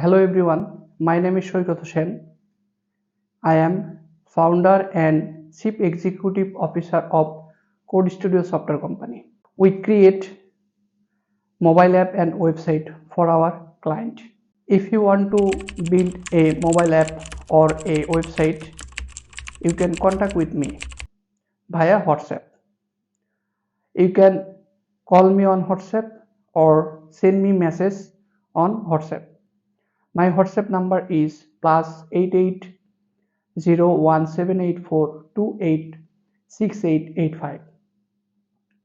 Hello everyone, my name is Shoikat Hussain. I am founder and chief executive officer of Code Studio Software Company. We create mobile app and website for our client. If you want to build a mobile app or a website, you can contact with me via WhatsApp. You can call me on WhatsApp or send me message on WhatsApp. My WhatsApp number is +88 01784286885.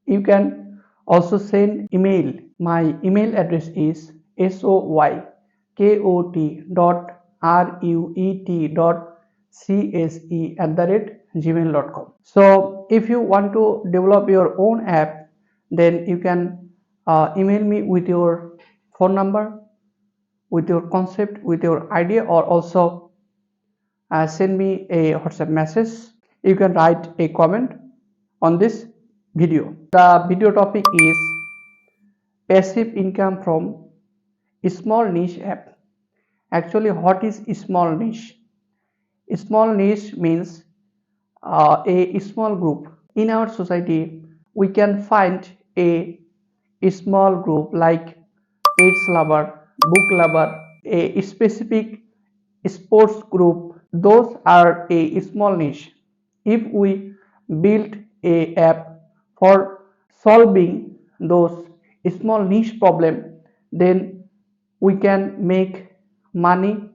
You can also send email. My email address is soykot.ruet.cse@gmail.com. So if you want to develop your own app, then you can email me with your phone number, with your concept, with your idea, or also send me a WhatsApp message. You can write a comment on this video. The video topic is passive income from small niche app. Actually, what is small niche? Small niche means a small group. In our society, we can find a small group like pets lover, book lover, a specific sports group. Those are a small niche. If we build a app for solving those small niche problem, then we can make money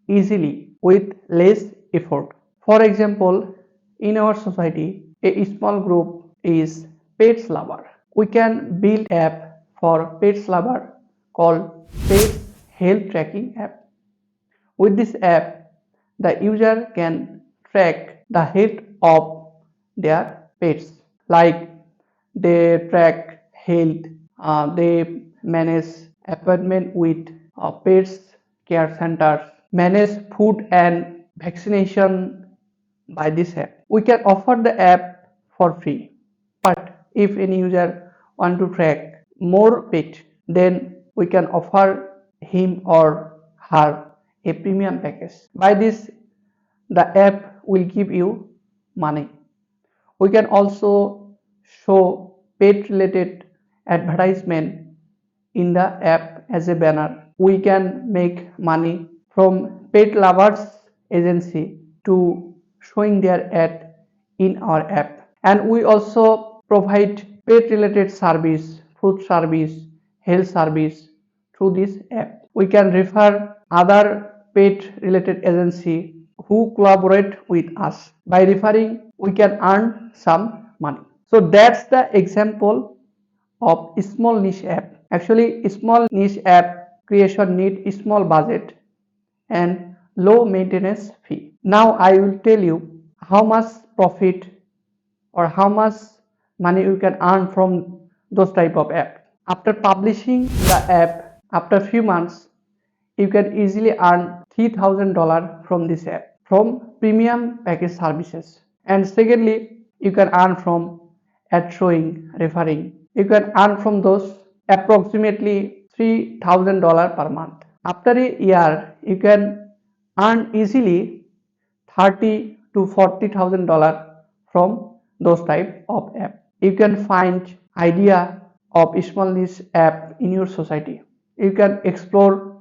easily with less effort. For example, in our society, a small group is pets lover. We can build app for pets lover called pets health tracking app. With this app, the user can track the health of their pets, like they track health, they manage appointment with pets care centers, manage food and vaccination by this app. We can offer the app for free, but if any user want to track more pet, then we can offer him or her a premium package. By this, the app will give you money. We can also show pet related advertisement in the app as a banner. We can make money from pet lovers agency to showing their ad in our app. And we also provide pet related service, food service, health service through this app. We can refer other pet related agency who collaborate with us. By referring, we can earn some money. So that's the example of small niche app. Actually, small niche app creation need small budget and low maintenance fee. Now I will tell you how much profit or how much money you can earn from those type of app. After publishing the app, after few months, you can easily earn $3,000 from this app from premium package services. And secondly, you can earn from ad showing, referring. You can earn from those approximately $3,000 per month. After a year, you can earn easily $30,000 to $40,000 from those type of app. You can find idea of small niche app in your society. You can explore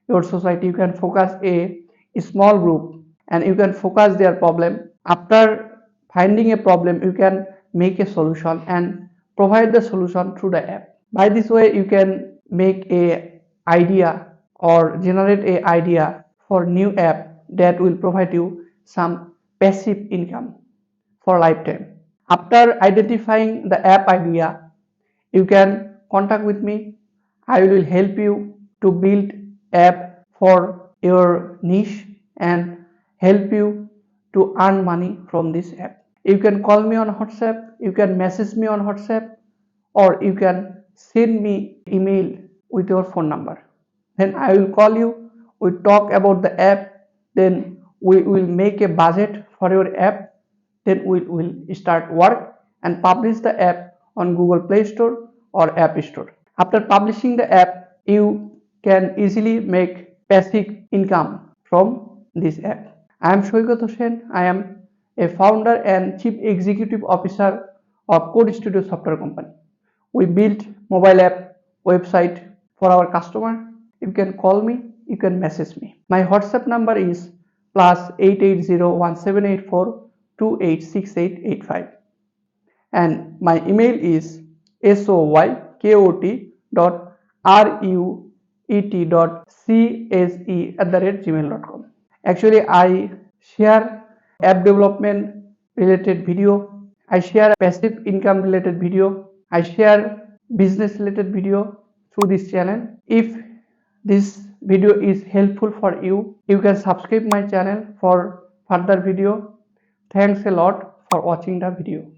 your society. You can focus a small group and you can focus their problem. After finding a problem, you can make a solution and provide the solution through the app. By this way, you can make a idea or generate a idea for new app that will provide you some passive income for lifetime. After identifying the app idea, you can contact with me. I will help you to build app for your niche and help you to earn money from this app. You can call me on WhatsApp, you can message me on WhatsApp, or you can send me email with your phone number. Then I will call you, we talk about the app, then we will make a budget for your app, then we will start work and publish the app on Google Play Store or App Store. After publishing the app, you can easily make passive income from this app. I am Shoikat Hossain. I am a founder and chief executive officer of Code Studio Software Company. We build mobile app website for our customer. You can call me, you can message me. My WhatsApp number is +8801784286885, and my email is soykot.ruet.chse@gmail.com. Actually, I share app development related video, I share passive income related video, I share business related video through this channel. If this video is helpful for you, you can subscribe my channel for further video. Thanks a lot for watching the video.